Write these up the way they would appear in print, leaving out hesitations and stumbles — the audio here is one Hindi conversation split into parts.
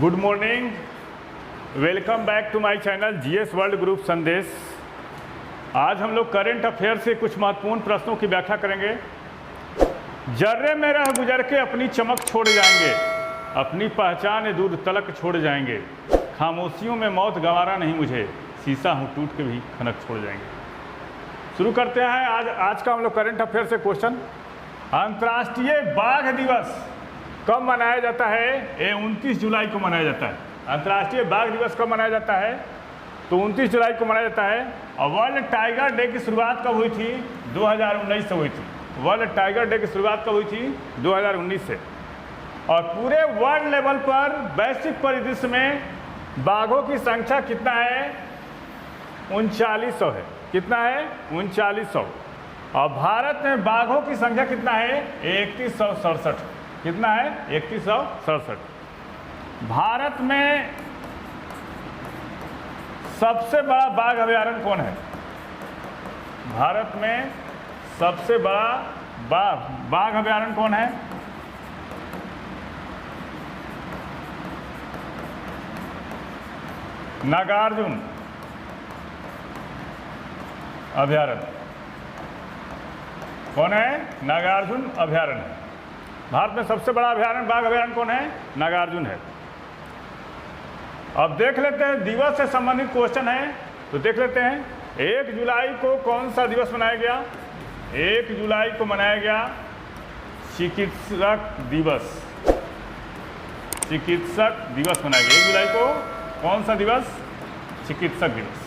Good morning, welcome back to my channel GS world group Sandesh. आज हम लोग करंट अफेयर से कुछ महत्वपूर्ण प्रश्नों की व्याख्या करेंगे। जर्रे में रह गुजर के अपनी चमक छोड़ जाएंगे, अपनी पहचान दूर तलक छोड़ जाएंगे। खामोशियों में मौत गंवारा नहीं मुझे, शीशा हूँ टूट के भी खनक छोड़ जाएंगे। शुरू करते हैं आज का हम लोग करंट अफेयर से क्वेश्चन। अंतर्राष्ट्रीय बाघ दिवस कब मनाया जाता है? ये 29 जुलाई को मनाया जाता है। अंतर्राष्ट्रीय बाघ दिवस कब मनाया जाता है? तो 29 जुलाई को मनाया जाता है। और वर्ल्ड टाइगर डे की शुरुआत कब हुई थी? 2019 से हुई थी। वर्ल्ड टाइगर डे की शुरुआत कब हुई थी? 2019 से। और पूरे वर्ल्ड लेवल पर वैश्विक परिदृश्य में बाघों की संख्या कितना है? 3900 है। कितना है? 3900। और भारत में बाघों की संख्या कितना है? 3167। कितना है? 3167। भारत में सबसे बड़ा बाघ अभयारण्य कौन है? भारत में सबसे बड़ा बाघ अभयारण्य कौन है? नागार्जुन अभयारण्य। कौन है? नागार्जुन अभयारण्य। भारत में सबसे बड़ा अभयारण्य बाघ अभयारण्य कौन है? नागार्जुन है। अब देख लेते हैं, दिवस से संबंधित क्वेश्चन है तो देख लेते हैं। 1 जुलाई को कौन सा दिवस मनाया गया? 1 जुलाई को मनाया गया चिकित्सक दिवस। चिकित्सक दिवस मनाया गया 1 जुलाई को। कौन सा दिवस? चिकित्सक दिवस।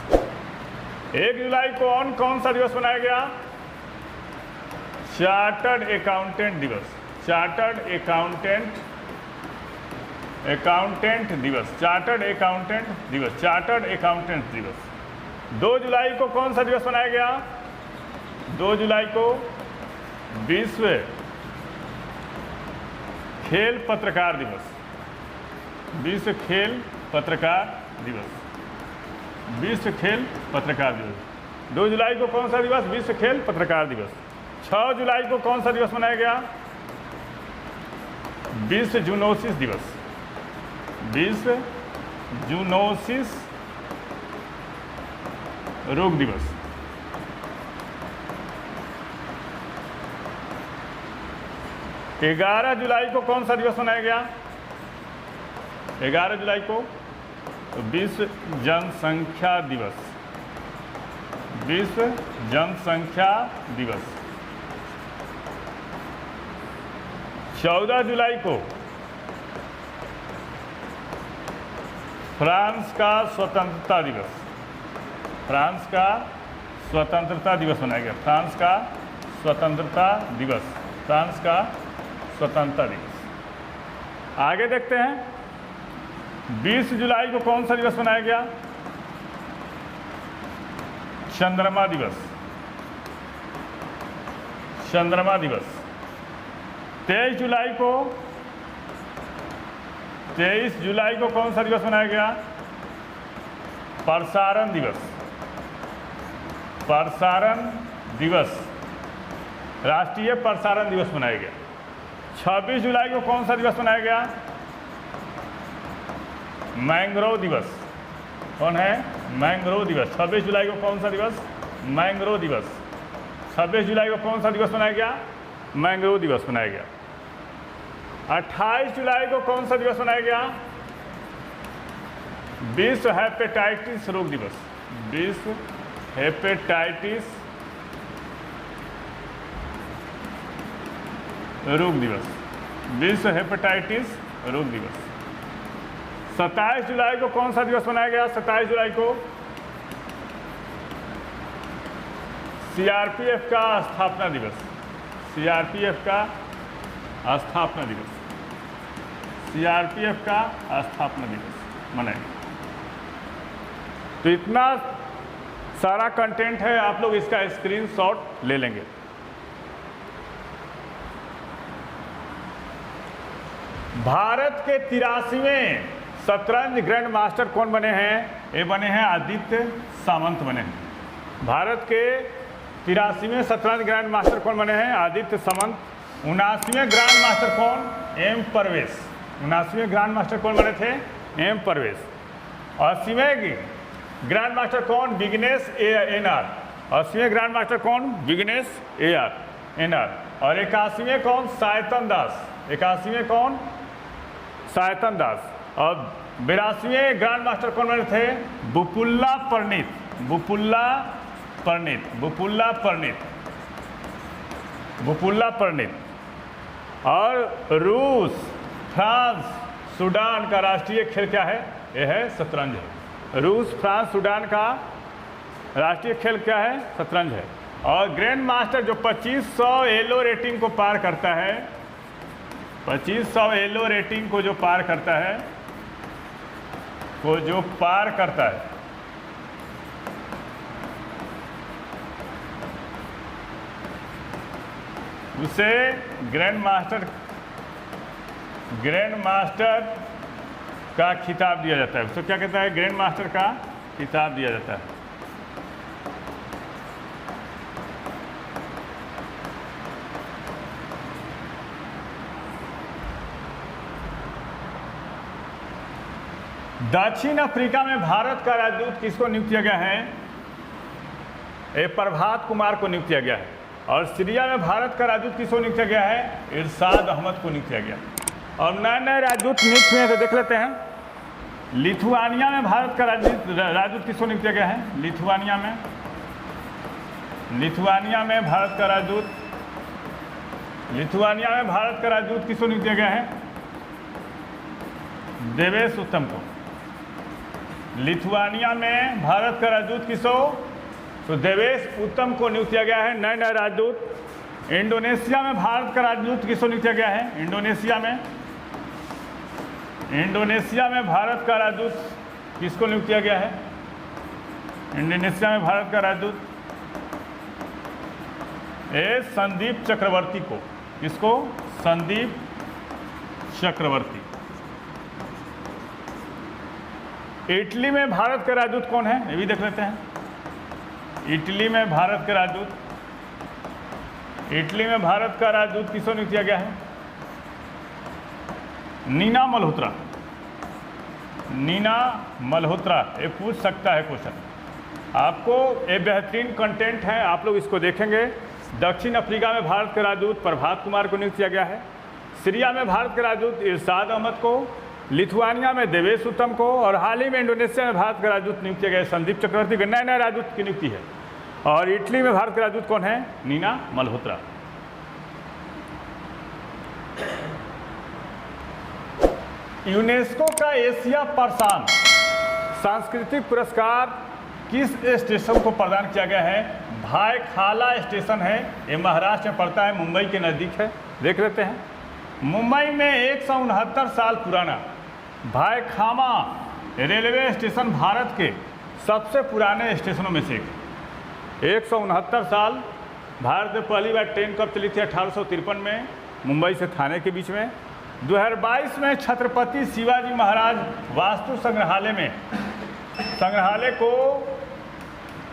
1 जुलाई को और कौन सा दिवस मनाया गया? चार्टर्ड अकाउंटेंट दिवस। चार्टर्ड अकाउंटेंट दिवस। चार्टर्ड अकाउंटेंट दिवस। चार्टर्ड अकाउंटेंट दिवस। 2 जुलाई को कौन सा दिवस मनाया गया? 2 जुलाई को विश्व खेल पत्रकार दिवस। विश्व खेल पत्रकार दिवस। विश्व खेल पत्रकार दिवस। 2 जुलाई को कौन सा दिवस? विश्व खेल पत्रकार दिवस। 6 जुलाई को कौन सा दिवस मनाया गया? विश्व जूनोसिस दिवस। विश्व जूनोसिस रोग दिवस। 11 जुलाई को कौन सा दिवस मनाया गया? 11 जुलाई को विश्व जनसंख्या दिवस। विश्व जनसंख्या दिवस। 14 जुलाई को फ्रांस का स्वतंत्रता दिवस। फ्रांस का स्वतंत्रता दिवस मनाया गया। फ्रांस का स्वतंत्रता दिवस। फ्रांस का स्वतंत्रता दिवस। आगे देखते हैं। 20 जुलाई को कौन सा दिवस मनाया गया? चंद्रमा दिवस। चंद्रमा दिवस। 23 जुलाई को कौन सा दिवस मनाया गया? प्रसारण दिवस। प्रसारण दिवस। राष्ट्रीय प्रसारण दिवस मनाया गया। 26 जुलाई को कौन सा दिवस मनाया गया? मैंग्रोव दिवस। कौन है? मैंग्रोव दिवस। 26 जुलाई को कौन सा दिवस? मैंग्रोव दिवस। 26 जुलाई को कौन सा दिवस मनाया गया? मैंग्रोव दिवस मनाया गया। 28 जुलाई को कौन सा दिवस मनाया गया? विश्व हेपेटाइटिस रोग दिवस। विश्व हेपेटाइटिस रोग दिवस। विश्व हेपेटाइटिस रोग दिवस। 27 जुलाई को कौन सा दिवस मनाया गया? 27 जुलाई को सीआरपीएफ का स्थापना दिवस। सीआरपीएफ का स्थापना दिवस। सीआरपीएफ का स्थापना दिवस मनाया। तो इतना सारा कंटेंट है, आप लोग इसका स्क्रीनशॉट ले लेंगे। भारत के 83वें शतरंज ग्रैंड मास्टर कौन बने हैं? ये बने हैं आदित्य सामंत बने हैं। भारत के 83वें शतरंज ग्रैंड मास्टर कौन बने हैं? आदित्य सामंत। 79वें ग्रैंड मास्टर कौन? एम परवेश। 79वें ग्रैंड मास्टर कौन बने थे? एम परवेज। 80वें ग्रैंड मास्टर कौन? विग्नेश एनआर। 80वें ग्रैंड मास्टर कौन? विग्नेश एनआर। और 81वें कौन? सायतन दास। 81वें कौन? सायतन दास। और 82वें ग्रैंड मास्टर कौन बने थे? बुपुल्ला परिणित। और रूस, फ्रांस, सूडान का राष्ट्रीय खेल क्या है? यह है शतरंज है। रूस, फ्रांस, सूडान का राष्ट्रीय खेल क्या है? शतरंज है। और ग्रैंड मास्टर जो 2500 एलो रेटिंग को पार करता है, 2500 एलो रेटिंग को जो पार करता है, उसे ग्रैंड मास्टर का खिताब दिया जाता है। उसको क्या कहता है? ग्रैंड मास्टर का खिताब दिया जाता है। दक्षिण अफ्रीका में भारत का राजदूत किसको नियुक्त किया गया है? प्रभात कुमार को नियुक्त किया गया है। और सीरिया में भारत का राजदूत किसको नियुक्त किया गया है? इरशाद अहमद को नियुक्त किया गया। और नए नए राजदूत नियुक्त हुए तो देख लेते हैं। लिथुआनिया में भारत का राजदूत किसको नियुक्त किया गया है? लिथुआनिया में भारत का राजदूत किसको नियुक्त किया गया है? देवेश उत्तम को। लिथुआनिया में भारत का राजदूत किसको? तो देवेश उत्तम को नियुक्त किया गया है। नए नए राजदूत। इंडोनेशिया में भारत का राजदूत किसको नियुक्त किया गया है? इंडोनेशिया में भारत का राजदूत किसको नियुक्त किया गया है? इंडोनेशिया में भारत का राजदूत संदीप चक्रवर्ती को। किसको? संदीप चक्रवर्ती। इटली में भारत का राजदूत कौन है? ये भी देख लेते हैं। इटली में भारत का राजदूत किसको नियुक्त किया गया है? नीना मल्होत्रा। ये पूछ सकता है क्वेश्चन आपको। ये बेहतरीन कंटेंट है, आप लोग इसको देखेंगे। दक्षिण अफ्रीका में भारत के राजदूत प्रभात कुमार को नियुक्त किया गया है। सीरिया में भारत के राजदूत इरशाद अहमद को। लिथुआनिया में देवेश उत्तम को। और हाल ही में इंडोनेशिया में भारत का राजदूत नियुक्त किया गया संदीप चक्रवर्ती को। नए नए राजदूत की नियुक्ति है। और इटली में भारत का राजदूत कौन है? नीना मल्होत्रा। यूनेस्को का एशिया प्रशांत सांस्कृतिक पुरस्कार किस स्टेशन को प्रदान किया गया है? भायखाला स्टेशन है। ये महाराष्ट्र में पड़ता है, मुंबई के नज़दीक है। देख लेते हैं। मुंबई में 169 साल पुराना भायखामा रेलवे स्टेशन भारत के सबसे पुराने स्टेशनों में से एक। 169 साल। भारत में पहली बार ट्रेन कब चली थी? 1853 में, मुंबई से थाने के बीच में। 2022 में छत्रपति शिवाजी महाराज वास्तु संग्रहालय को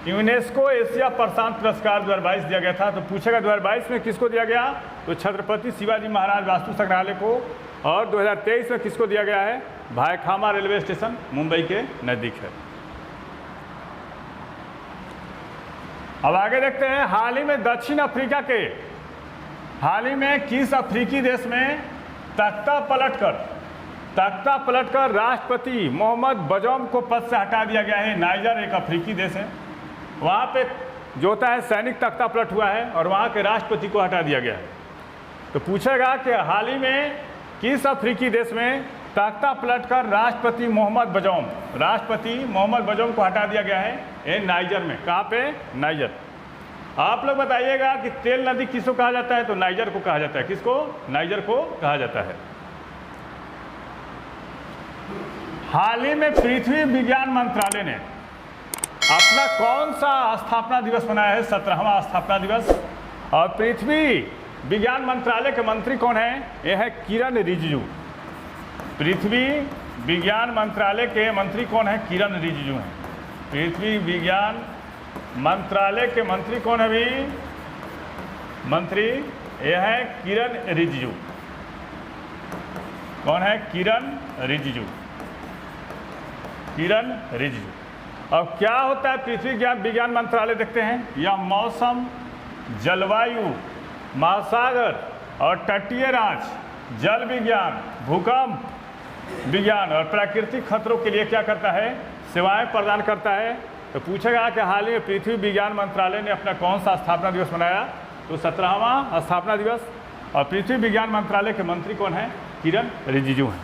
यूनेस्को एशिया प्रशांत पुरस्कार 2022 दिया गया था। तो पूछेगा 2022 में किसको दिया गया? तो छत्रपति शिवाजी महाराज वास्तु संग्रहालय को। और 2023 में किसको दिया गया है? भायखामा रेलवे स्टेशन, मुंबई के नज़दीक है। अब आगे देखते हैं। हाल ही में दक्षिण अफ्रीका के किस अफ्रीकी देश में तख्ता पलटकर राष्ट्रपति मोहम्मद बजौम को पद से हटा दिया गया है? नाइजर एक अफ्रीकी देश है। वहाँ पे जो होता है सैनिक तख्ता पलट हुआ है और वहाँ के राष्ट्रपति को हटा दिया गया है। तो पूछेगा कि हाल ही में किस अफ्रीकी देश में तख्ता पलटकर राष्ट्रपति मोहम्मद बजौम को हटा दिया गया है? ये नाइजर में। कहाँ पे? नाइजर। आप लोग बताइएगा कि तेल नदी किसको कहा जाता है? तो नाइजर को कहा जाता है। किसको? नाइजर को कहा जाता है। हाल ही में पृथ्वी विज्ञान मंत्रालय ने अपना कौन सा स्थापना दिवस मनाया है? 17वां स्थापना दिवस। और पृथ्वी विज्ञान मंत्रालय के मंत्री कौन है? यह है किरण रिजिजू। पृथ्वी विज्ञान मंत्रालय के मंत्री कौन है? किरण रिजिजू हैं। पृथ्वी विज्ञान मंत्रालय के मंत्री कौन है भी? यह है किरण रिजिजू। कौन है? किरण रिजिजू। किरण रिजिजू। अब क्या होता है पृथ्वी विज्ञान मंत्रालय? देखते हैं, यह मौसम, जलवायु, महासागर और तटीय राज्य, जल विज्ञान, भूकंप विज्ञान और प्राकृतिक खतरों के लिए क्या करता है? सेवाएं प्रदान करता है। तो पूछेगा कि हाल ही में पृथ्वी विज्ञान मंत्रालय ने अपना कौन सा स्थापना दिवस मनाया? तो 17वां स्थापना दिवस। और पृथ्वी विज्ञान मंत्रालय के मंत्री कौन है? किरण रिजिजू हैं।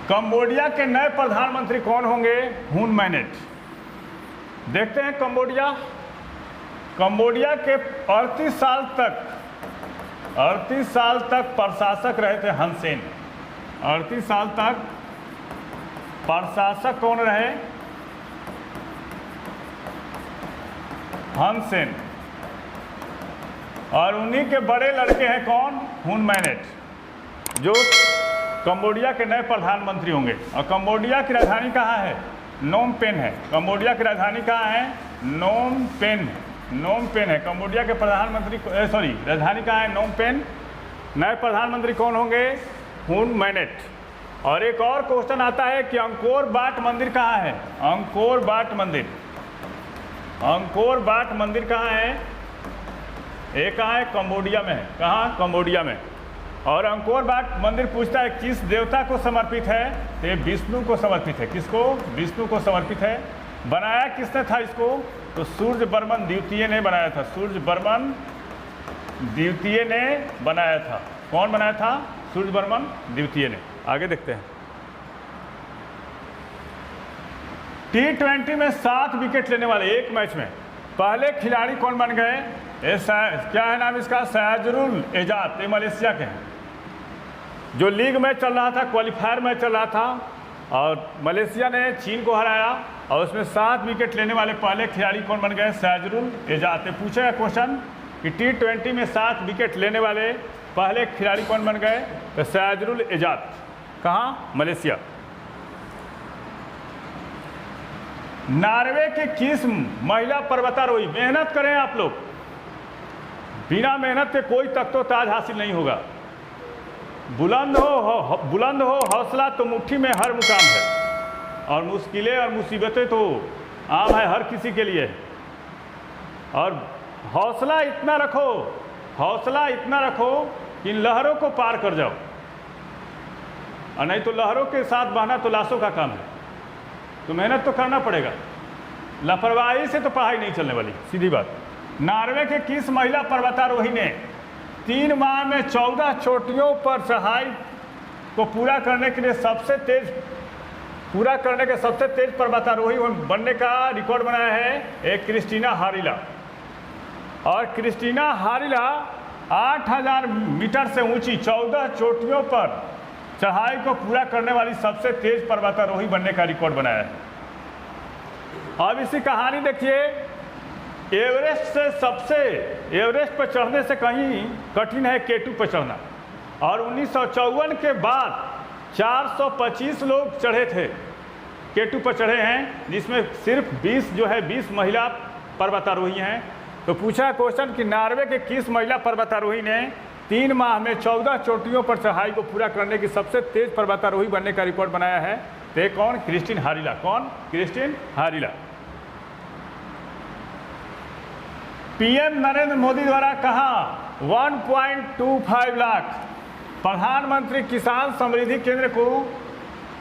कंबोडिया के नए प्रधानमंत्री कौन होंगे? हुन मैनेट। देखते हैं कंबोडिया। कंबोडिया के 38 साल तक प्रशासक रहे थे हन सेन। 38 साल तक प्रशासक कौन रहे? हन सेन। और उन्हीं के बड़े लड़के हैं कौन? हुन मैनेट, जो कंबोडिया के नए प्रधानमंत्री होंगे। और कंबोडिया की राजधानी कहाँ है? नोम पेन है। कंबोडिया की राजधानी कहाँ है? Phnom Penh. नोम पेन है कंबोडिया के प्रधानमंत्री। राजधानी कहाँ है? Phnom Penh. नए प्रधानमंत्री कौन होंगे? हुन मैनेट। और एक और क्वेश्चन आता है कि अंकोर वाट मंदिर कहाँ है? अंकोर वाट मंदिर। अंकोर वाट मंदिर कहाँ है? ये कहाँ है? कंबोडिया में है। कहाँ? कंबोडिया में। और अंकोर वाट मंदिर पूछता है किस देवता को समर्पित है? ये विष्णु को समर्पित है। किसको? विष्णु को समर्पित है। बनाया किसने था इसको? तो सूर्य बर्मन द्वितीय ने बनाया था। सूर्य बर्मन द्वितीय ने बनाया था। कौन बनाया था? सूर्य बर्मन द्वितीय ने। आगे देखते हैं। T20 में 7 विकेट लेने वाले एक मैच में पहले खिलाड़ी कौन बन गए? क्या है नाम इसका? सयाजुरुल एजाज। ये मलेशिया के हैं। जो लीग मैच चल रहा था, क्वालिफायर मैच चल रहा था, और मलेशिया ने चीन को हराया, और उसमें 7 विकेट लेने वाले पहले खिलाड़ी कौन बन गए? सयाजुरुल एजाज। पूछेगा क्वेश्चन कि T20 में 7 विकेट लेने वाले पहले खिलाड़ी कौन बन गए? तो सयाजुरुल एजाज। कहाँ? मलेशिया। नॉर्वे के किस महिला पर्वतारोही? मेहनत करें आप लोग, बिना मेहनत के कोई तख्तो-ताज हासिल नहीं होगा। बुलंद हो हौसला तो मुट्ठी में हर मुकाम है, और मुश्किलें और मुसीबतें तो आम है हर किसी के लिए। और हौसला इतना रखो कि इन लहरों को पार कर जाओ, और नहीं तो लहरों के साथ बहना तो लाशों का काम है। तो मेहनत तो करना पड़ेगा। लापरवाही से तो पढ़ाई नहीं चलने वाली, सीधी बात। नॉर्वे के किस महिला पर्वतारोही ने 3 माह में 14 चोटियों पर चढ़ाई को पूरा करने के सबसे तेज पर्वतारोही बनने का रिकॉर्ड बनाया है? एक क्रिस्टीना हारिला। और क्रिस्टीना हारिला 8000 मीटर से ऊंची 14 चोटियों पर चढ़ाई को पूरा करने वाली सबसे तेज पर्वतारोही बनने का रिकॉर्ड बनाया है। अब इसी कहानी देखिए। एवरेस्ट पर चढ़ने से कहीं कठिन है K2 पर चढ़ना। और 1954 के बाद 425 लोग चढ़े थे, K2 पर चढ़े हैं, जिसमें सिर्फ 20 महिला पर्वतारोही हैं। तो पूछा क्वेश्चन कि नॉर्वे के किस महिला पर्वतारोही ने 3 माह में 14 चोटियों पर चढ़ाई को पूरा करने की सबसे तेज पर्वतारोही बनने का रिकॉर्ड बनाया है? तो कौन? क्रिस्टीन हारिला। कौन? क्रिस्टीन हारिला। पीएम नरेंद्र मोदी द्वारा कहा 1.25 लाख प्रधानमंत्री किसान समृद्धि केंद्र को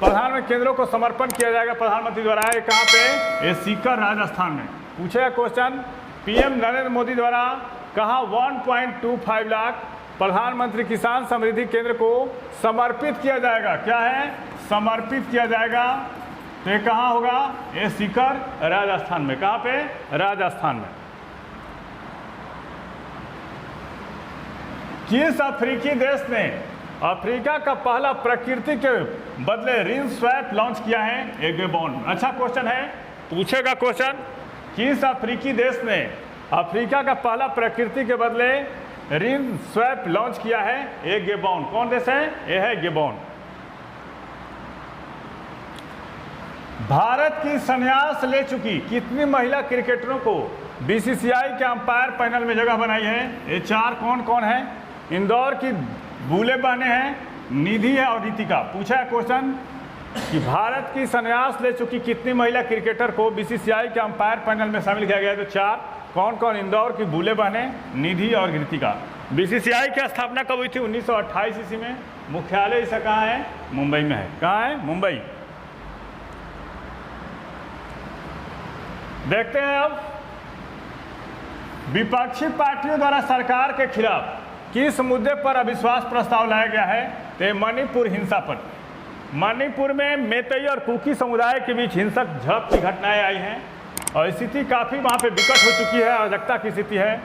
प्रधानमंत्री केंद्रों को समर्पण किया जाएगा प्रधानमंत्री द्वारा? ये कहाँ पे? ये सीकर राजस्थान में। पूछेगा क्वेश्चन, पीएम नरेंद्र मोदी द्वारा कहा 1.25 लाख प्रधानमंत्री किसान समृद्धि केंद्र को समर्पित किया जाएगा। क्या है? समर्पित किया जाएगा। तो ये कहाँ होगा? ये सीकर राजस्थान में। कहाँ पे? राजस्थान में। किस अफ्रीकी देश ने अफ्रीका का पहला प्रकृति के बदले रिन स्वैप लॉन्च किया है? ये गेबोन। अच्छा क्वेश्चन है, पूछेगा क्वेश्चन, किस अफ्रीकी देश ने अफ्रीका का पहला प्रकृति के बदले रिन स्वैप लॉन्च किया है? ये गेबोन। कौन देश है? ये है गेबोन। भारत की संन्यास ले चुकी कितनी महिला क्रिकेटरों को बीसीसीआई के अंपायर पैनल में जगह बनाई है? ये 4 कौन कौन है? इंदौर की भूले बहनें हैं, निधि है और रितिका। पूछा है क्वेश्चन कि भारत की संन्यास ले चुकी कितनी महिला क्रिकेटर को बीसीसीआई के अंपायर पैनल में शामिल किया गया है? तो 4 कौन कौन? इंदौर की भूले बहनें, निधि और रितिका। बीसीसीआई की स्थापना कब हुई थी? 1928 ईस्वी में। मुख्यालय इसका कहाँ है? मुंबई में है। कहाँ है? मुंबई। देखते हैं अब विपक्षी पार्टियों द्वारा सरकार के खिलाफ किस मुद्दे पर अविश्वास प्रस्ताव लाया गया है? तो मणिपुर हिंसा पर। मणिपुर में मेतई और कुकी समुदाय के बीच हिंसक झड़प की घटनाएं आई हैं और स्थिति काफ़ी वहाँ पे विकट हो चुकी है, अराजकता की स्थिति है।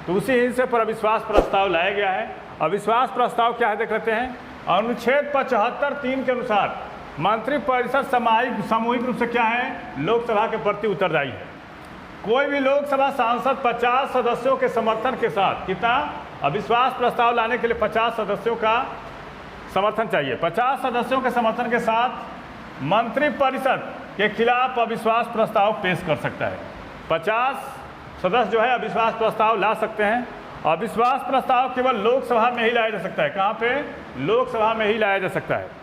तो उसी हिंसे पर अविश्वास प्रस्ताव लाया गया है। अविश्वास प्रस्ताव क्या है देख लेते हैं। अनुच्छेद 75(3) के अनुसार मंत्रिपरिषद सामूहिक रूप से क्या है? लोकसभा के प्रति उत्तरदायी है। कोई भी लोकसभा सांसद 50 सदस्यों के समर्थन के साथ, कितना? अविश्वास प्रस्ताव लाने के लिए 50 सदस्यों का समर्थन चाहिए। 50 सदस्यों के समर्थन के साथ मंत्रिपरिषद के खिलाफ अविश्वास प्रस्ताव पेश कर सकता है। 50 सदस्य जो है अविश्वास प्रस्ताव ला सकते हैं। अविश्वास प्रस्ताव केवल लोकसभा में ही लाया जा सकता है। कहाँ पे? लोकसभा में ही लाया जा सकता है।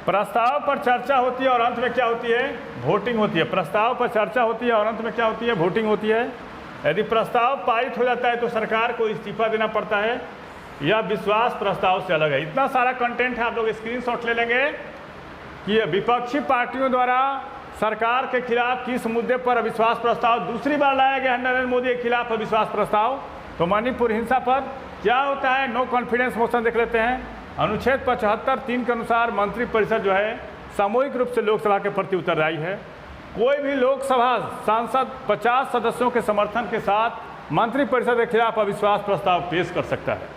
प्रस्ताव पर चर्चा होती है और अंत में क्या होती है? वोटिंग होती है। प्रस्ताव पर चर्चा होती है और अंत में क्या होती है? वोटिंग होती है। यदि प्रस्ताव पारित हो जाता है तो सरकार को इस्तीफा देना पड़ता है। यह विश्वास प्रस्ताव से अलग है। इतना सारा कंटेंट है, आप लोग स्क्रीनशॉट ले लेंगे कि विपक्षी पार्टियों द्वारा सरकार के खिलाफ किस मुद्दे पर अविश्वास प्रस्ताव दूसरी बार लाया गया है नरेंद्र मोदी के खिलाफ अविश्वास प्रस्ताव। तो मणिपुर हिंसा पर क्या होता है? नो कॉन्फिडेंस मोशन देख लेते हैं। अनुच्छेद 75(3) के अनुसार मंत्रिपरिषद जो है सामूहिक रूप से लोकसभा के प्रति उत्तरदायी है। कोई भी लोकसभा सांसद 50 सदस्यों के समर्थन के साथ मंत्रिपरिषद के खिलाफ अविश्वास प्रस्ताव पेश कर सकता है।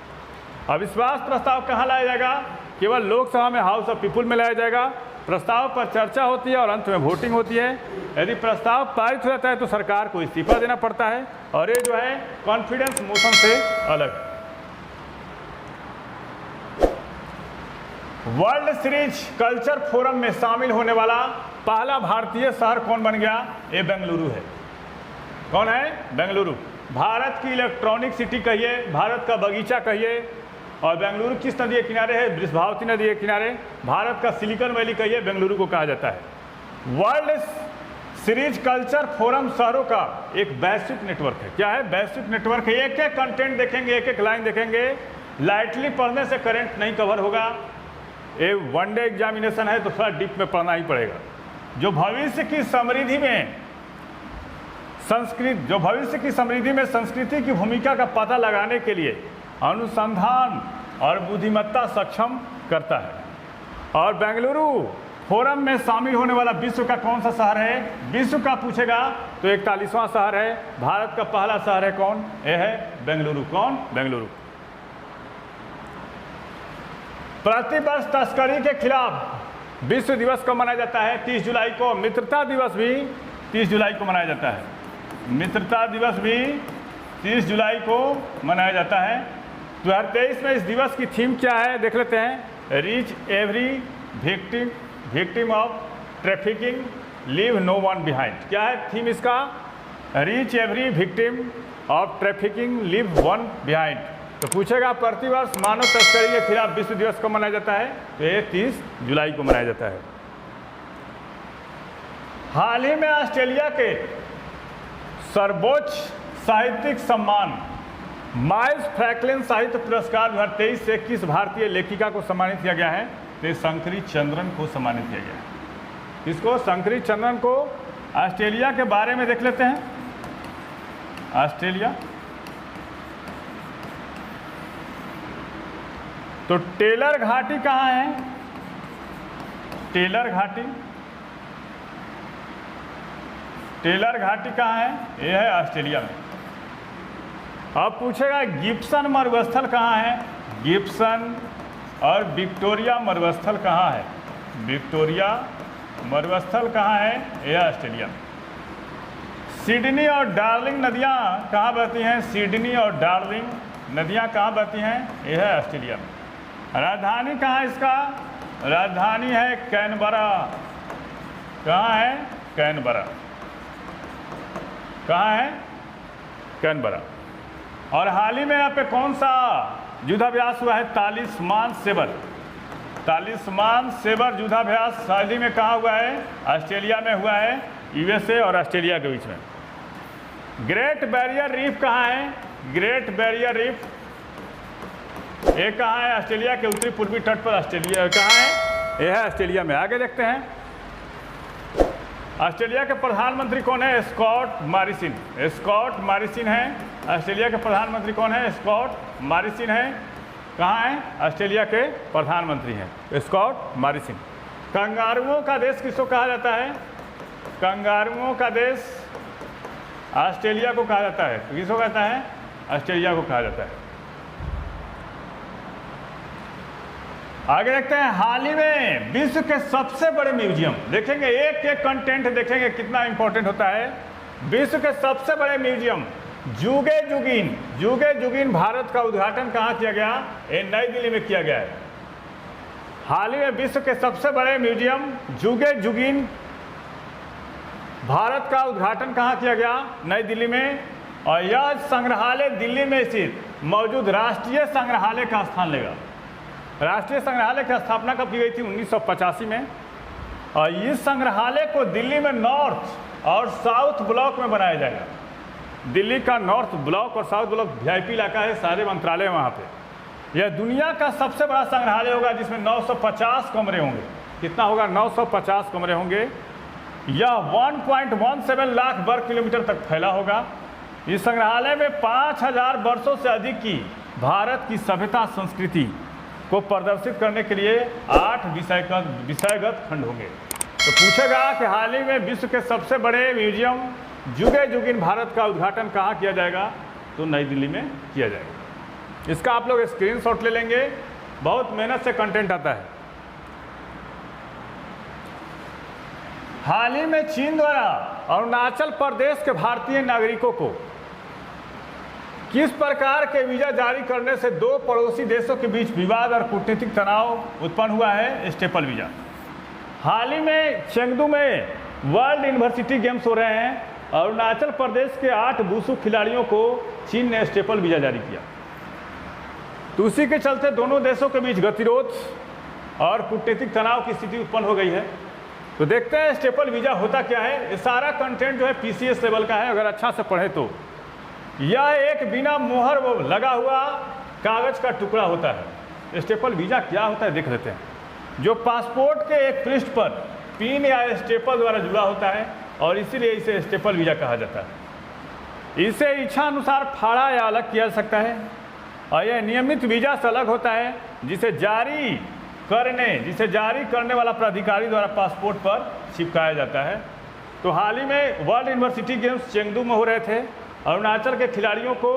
अविश्वास प्रस्ताव कहाँ लाया जाएगा? केवल लोकसभा में, हाउस ऑफ पीपुल में लाया जाएगा। प्रस्ताव पर चर्चा होती है और अंत में वोटिंग होती है। यदि प्रस्ताव पारित हो जाता है तो सरकार को इस्तीफा देना पड़ता है और ये जो है कॉन्फिडेंस मोशन से अलग है। वर्ल्ड सीरीज कल्चर फोरम में शामिल होने वाला पहला भारतीय शहर कौन बन गया? ये बेंगलुरु है। कौन है? बेंगलुरु। भारत की इलेक्ट्रॉनिक सिटी कहिए, भारत का बगीचा कहिए। और बेंगलुरु किस नदी के किनारे है? वृषभावती नदी के किनारे। भारत का सिलिकॉन वैली कहिए, बेंगलुरु को कहा जाता है। वर्ल्ड सीरीज कल्चर फोरम शहरों का एक वैश्विक नेटवर्क है। क्या है? वैश्विक नेटवर्क है। एक एक कंटेंट देखेंगे, एक एक लाइन देखेंगे। लाइटली पढ़ने से करंट नहीं कवर होगा। ये वनडे एग्जामिनेशन है तो थोड़ा डीप में पढ़ना ही पड़ेगा। जो भविष्य की समृद्धि में संस्कृति की भूमिका का पता लगाने के लिए अनुसंधान और बुद्धिमत्ता सक्षम करता है। और बेंगलुरु फोरम में शामिल होने वाला विश्व का कौन सा शहर है? विश्व का पूछेगा तो 41वां शहर है। भारत का पहला शहर है कौन? यह है बेंगलुरु। कौन? बेंगलुरु। प्रतिवर्ष तस्करी के खिलाफ विश्व दिवस कब मनाया जाता है? 30 जुलाई को। मित्रता दिवस भी 30 जुलाई को मनाया जाता है। मित्रता दिवस भी 30 जुलाई को मनाया जाता है। 2023 में इस दिवस की थीम क्या है देख लेते हैं। Reach every victim of trafficking, leave no one behind. क्या है थीम इसका? Reach every victim of trafficking, leave one behind. तो पूछेगा प्रतिवर्ष मानव तस्करी के खिलाफ विश्व दिवस कब मनाया जाता है? तो ये 30 जुलाई को मनाया जाता है। हाल ही में ऑस्ट्रेलिया के सर्वोच्च साहित्यिक सम्मान माइल्स फ्रैंकलिन साहित्य पुरस्कार 2023 से किस भारतीय लेखिका को सम्मानित किया गया है? तो शंकरी चंद्रन को सम्मानित किया गया है। इसको शंकरी चंद्रन को। ऑस्ट्रेलिया के बारे में देख लेते हैं। ऑस्ट्रेलिया तो टेलर घाटी कहाँ है? टेलर घाटी कहाँ है? यह है ऑस्ट्रेलिया में। अब पूछेगा गिब्सन मरुस्थल कहाँ है? गिब्सन और विक्टोरिया मरुस्थल कहाँ है? विक्टोरिया मरुस्थल कहाँ है? यह ऑस्ट्रेलिया में। सिडनी और डार्लिंग नदियाँ कहाँ बहती हैं? सिडनी और डार्लिंग नदियाँ कहाँ बहती हैं? यह है ऑस्ट्रेलिया में। राजधानी कहाँ है इसका? राजधानी है कैनबरा। कहाँ है? कैनबरा। कहाँ है? कैनबरा। और हाल ही में यहाँ पे कौन सा युद्धाभ्यास हुआ है? तालिस्मान सेबर। तालिस्मान सेबर युद्धाभ्यास हाल ही में कहाँ हुआ है? ऑस्ट्रेलिया में हुआ है, यूएसए और ऑस्ट्रेलिया के बीच में। ग्रेट बैरियर रीफ कहाँ है? ग्रेट बैरियर रीफ ये कहाँ है? ऑस्ट्रेलिया के उत्तरी पूर्वी तट पर। ऑस्ट्रेलिया कहाँ है? यह है ऑस्ट्रेलिया में। आगे देखते हैं, ऑस्ट्रेलिया के प्रधानमंत्री कौन है? Scott Morrison. स्कॉट मॉरिसन है ऑस्ट्रेलिया के प्रधानमंत्री। कौन है? स्कॉट मॉरिसन है। कहाँ है? ऑस्ट्रेलिया के प्रधानमंत्री हैं स्कॉट मॉरिसन। कंगारुओं का देश किसको कहा जाता है? कंगारुओं का देश ऑस्ट्रेलिया को कहा जाता है। किसको कहता है? ऑस्ट्रेलिया को कहा जाता है। आगे देखते हैं, हाल ही में विश्व के सबसे बड़े म्यूजियम देखेंगे, एक एक कंटेंट देखेंगे कितना इंपॉर्टेंट होता है। विश्व के सबसे बड़े म्यूजियम जुगे जुगीन, जुगे जुगीन भारत का उद्घाटन कहाँ किया गया? ये नई दिल्ली में किया गया है। हाल ही में विश्व के सबसे बड़े म्यूजियम जुगे जुगीन भारत का उद्घाटन कहाँ किया गया? नई दिल्ली में। और यह संग्रहालय दिल्ली में स्थित मौजूद राष्ट्रीय संग्रहालय का स्थान लेगा। राष्ट्रीय संग्रहालय की स्थापना कब की गई थी? 1985 में। और इस संग्रहालय को दिल्ली में नॉर्थ और साउथ ब्लॉक में बनाया जाएगा। दिल्ली का नॉर्थ ब्लॉक और साउथ ब्लॉक वीआईपी इलाका है, सारे मंत्रालय वहाँ पे। यह दुनिया का सबसे बड़ा संग्रहालय होगा जिसमें 950 कमरे होंगे। कितना होगा? 950 कमरे होंगे। यह 1.17 लाख वर्ग किलोमीटर तक फैला होगा। इस संग्रहालय में 5000 वर्षों से अधिक की भारत की सभ्यता संस्कृति को प्रदर्शित करने के लिए 8 विषयगत खंड होंगे। तो पूछेगा कि हाल ही में विश्व के सबसे बड़े म्यूजियम जुगे जुगीन भारत का उद्घाटन कहाँ किया जाएगा? तो नई दिल्ली में किया जाएगा। इसका आप लोग स्क्रीनशॉट ले लेंगे, बहुत मेहनत से कंटेंट आता है। हाल ही में चीन द्वारा अरुणाचल प्रदेश के भारतीय नागरिकों को किस प्रकार के वीजा जारी करने से दो पड़ोसी देशों के बीच विवाद और कूटनीतिक तनाव उत्पन्न हुआ है? Staple visa. हाल ही में चेंगदू में वर्ल्ड यूनिवर्सिटी गेम्स हो रहे हैं। अरुणाचल प्रदेश के 8 वुशु खिलाड़ियों को चीन ने स्टेपल वीजा जारी किया। तो उसी के चलते दोनों देशों के बीच गतिरोध और कूटनीतिक तनाव की स्थिति उत्पन्न हो गई है। तो देखते हैं स्टेपल वीजा होता क्या है। ये सारा कंटेंट जो है पीसीएस लेवल का है, अगर अच्छा से पढ़े तो। यह एक बिना मोहर वो लगा हुआ कागज का टुकड़ा होता है। स्टेपल वीजा क्या होता है देख लेते हैं। जो पासपोर्ट के एक पृष्ठ पर पिन या स्टेपल द्वारा जुड़ा होता है और इसीलिए इसे स्टेपल वीजा कहा जाता है। इसे इच्छा अनुसार फाड़ा या अलग किया जा सकता है और यह नियमित वीजा से अलग होता है जिसे जारी करने वाला प्राधिकारी द्वारा पासपोर्ट पर चिपकाया जाता है। तो हाल ही में वर्ल्ड यूनिवर्सिटी गेम्स चेंगदू में हो रहे थे। अरुणाचल के खिलाड़ियों को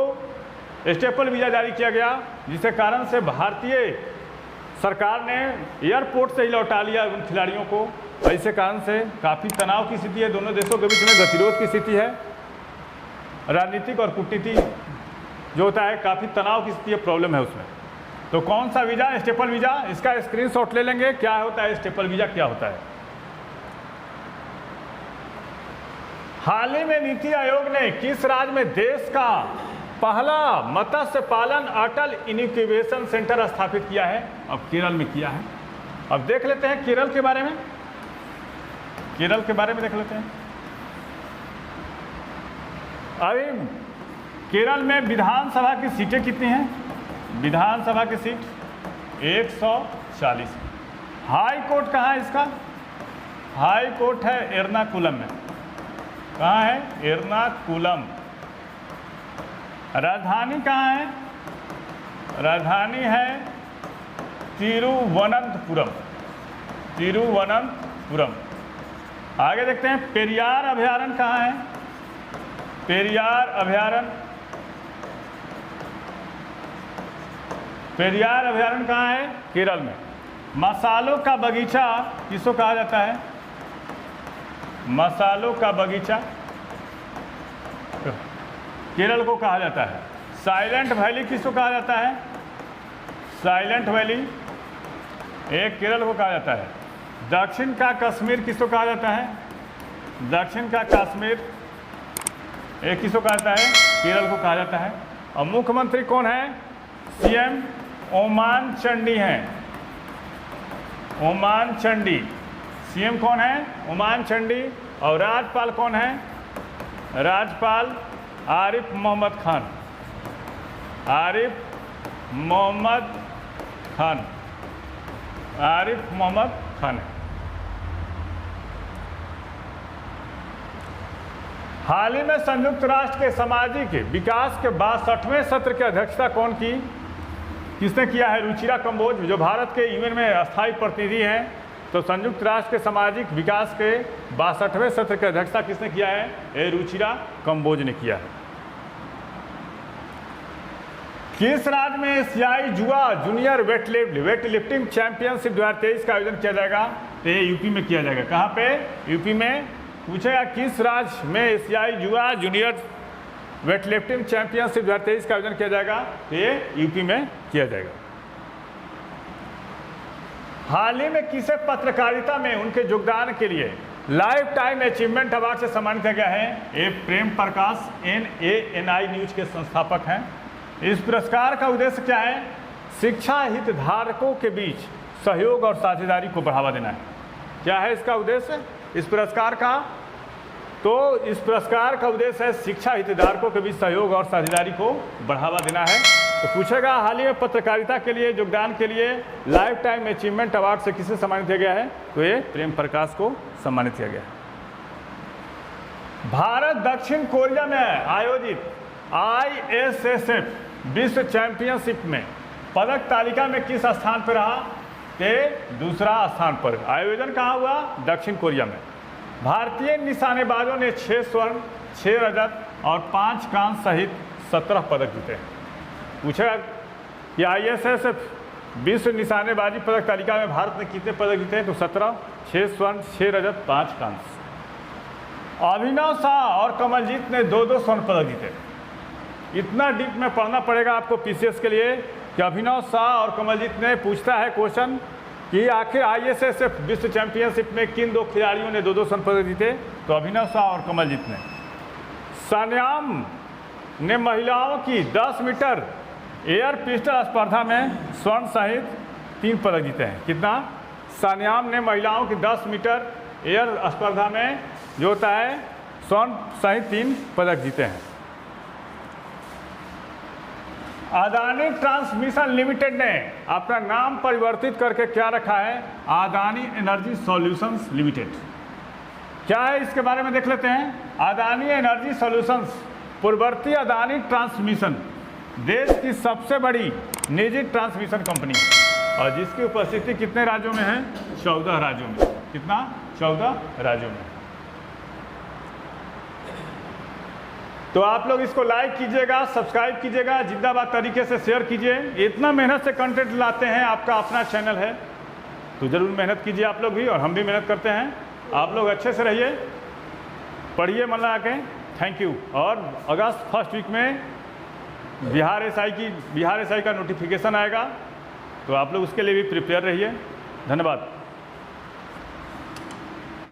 स्टेपल वीजा जारी किया गया, जिसके कारण से भारतीय सरकार ने एयरपोर्ट से ही लौटा लिया उन खिलाड़ियों को। ऐसे कारण से काफ़ी तनाव की स्थिति है, दोनों देशों के बीच में गतिरोध की स्थिति है। राजनीतिक और कूटनीति जो होता है काफ़ी तनाव की स्थिति है, प्रॉब्लम है उसमें। तो कौन सा वीज़ा? Staple visa. इसका स्क्रीनशॉट ले लेंगे। क्या होता है स्टेपल वीज़ा, क्या होता है? हाल ही में नीति आयोग ने किस राज्य में देश का पहला मत्स्य पालन अटल इनक्यूबेशन सेंटर स्थापित किया है? अब केरल में किया है। अब देख लेते हैं केरल के बारे में। केरल के बारे में देख लेते हैं। अभी केरल में विधानसभा की सीटें कितनी हैं? विधानसभा की सीट 140। हाई कोर्ट कहाँ है इसका? हाई कोर्ट है एर्नाकुलम में। कहाँ है? एर्नाकुलम। राजधानी कहाँ है? राजधानी है तिरुवनंतपुरम। तिरुवनंतपुरम। आगे देखते हैं पेरियार अभयारण्य कहाँ है? पेरियार अभयारण्य। पेरियार अभयारण्य कहाँ है? केरल में। मसालों का बगीचा किसको कहा जाता है? मसालों का बगीचा केरल को कहा जाता है। साइलेंट वैली किसको कहा जाता है? साइलेंट वैली एक केरल को कहा जाता है। दक्षिण का कश्मीर किसको कहा जाता है? दक्षिण का कश्मीर ये किसको कहा जाता है? केरल को कहा जाता है। और मुख्यमंत्री कौन है? सीएम ओमान चंडी हैं। ओमान चंडी सीएम कौन है? ओमान चंडी। और राज्यपाल कौन है? राज्यपाल आरिफ मोहम्मद खान। आरिफ मोहम्मद खान। आरिफ मोहम्मद खान है। हाल ही में संयुक्त राष्ट्र के सामाजिक विकास के 62वें सत्र की अध्यक्षता कौन की? किसने किया है? रुचिरा कंबोज, जो भारत के यूएन में अस्थायी प्रतिनिधि हैं। तो संयुक्त राष्ट्र के सामाजिक विकास के 62वें सत्र की अध्यक्षता किसने किया है? ये रुचिरा कंबोज ने किया है। किस राज्य में एशियाई जुआ जूनियर वेटलिफ्टिंग चैंपियनशिप 2023 का आयोजन किया जाएगा? तो ये यूपी में किया जाएगा। कहाँ पे? यूपी में। पूछेगा किस राज्य में एशियाई जुआ जूनियर वेटलिफ्टिंग चैंपियनशिप 2023 का आयोजन किया जाएगा? तो ये यूपी में किया जाएगा। हाल ही में किसे पत्रकारिता में उनके योगदान के लिए लाइफ टाइम अचीवमेंट अवार्ड से सम्मानित किया गया है? ए प्रेम प्रकाश NANI न्यूज के संस्थापक हैं। इस पुरस्कार का उद्देश्य क्या है? शिक्षा हितधारकों के बीच सहयोग और साझेदारी को बढ़ावा देना है। क्या है इसका उद्देश्य इस पुरस्कार का? तो इस पुरस्कार का उद्देश्य है शिक्षा हितधारकों के बीच सहयोग और साझेदारी को बढ़ावा देना है। तो पूछेगा हाल ही में पत्रकारिता के लिए योगदान के लिए लाइफ टाइम अचीवमेंट अवार्ड से किसे सम्मानित किया गया है? तो ये प्रेम प्रकाश को सम्मानित किया गया है। भारत दक्षिण कोरिया में आयोजित ISSF विश्व चैंपियनशिप में पदक तालिका में किस स्थान पर रहा? दूसरा स्थान पर। आयोजन कहाँ हुआ? दक्षिण कोरिया में। भारतीय निशानेबाजों ने 6 स्वर्ण, 6 रजत और 5 कांस्य सहित 17 पदक जीते। पूछा कि ISSF विश्व निशानेबाजी पदक तालिका में भारत ने कितने पदक जीते? तो 17, 6 स्वर्ण, 6 रजत, 5 कांस्य। अभिनव शाह और कमलजीत ने 2-2 स्वर्ण पदक जीते। इतना डीप में पढ़ना पड़ेगा आपको PCS के लिए कि अभिनव शाह और कमलजीत ने पूछता है क्वेश्चन कि आखिर ISSF विश्व चैंपियनशिप में किन 2 खिलाड़ियों ने 2-2 स्वर्ण पदक जीते? तो अभिनव शाह और कमलजीत ने। सान्याम ने महिलाओं की 10 मीटर एयर पिस्टल स्पर्धा में स्वर्ण सहित 3 पदक जीते हैं। कितना? सान्याम ने महिलाओं की 10 मीटर एयर स्पर्धा में जो होता है स्वर्ण सहित 3 पदक जीते हैं। अदानी ट्रांसमिशन लिमिटेड ने अपना नाम परिवर्तित करके क्या रखा है? Adani energy solutions limited. क्या है इसके बारे में देख लेते हैं। अदानी एनर्जी सॉल्यूशंस पूर्ववर्ती अदानी ट्रांसमिशन देश की सबसे बड़ी निजी ट्रांसमिशन कंपनी है और जिसकी उपस्थिति कितने राज्यों में है? 14 राज्यों में। कितना? 14 राज्यों में। तो आप लोग इसको लाइक कीजिएगा, सब्सक्राइब कीजिएगा, जिंदाबाद तरीके से शेयर कीजिए। इतना मेहनत से कंटेंट लाते हैं, आपका अपना चैनल है तो ज़रूर मेहनत कीजिए आप लोग भी, और हम भी मेहनत करते हैं। आप लोग अच्छे से रहिए, पढ़िए मन लगा के। Thank you. और अगस्त फर्स्ट वीक में बिहार एसआई का नोटिफिकेशन आएगा, तो आप लोग उसके लिए भी प्रिपेयर रहिए। धन्यवाद।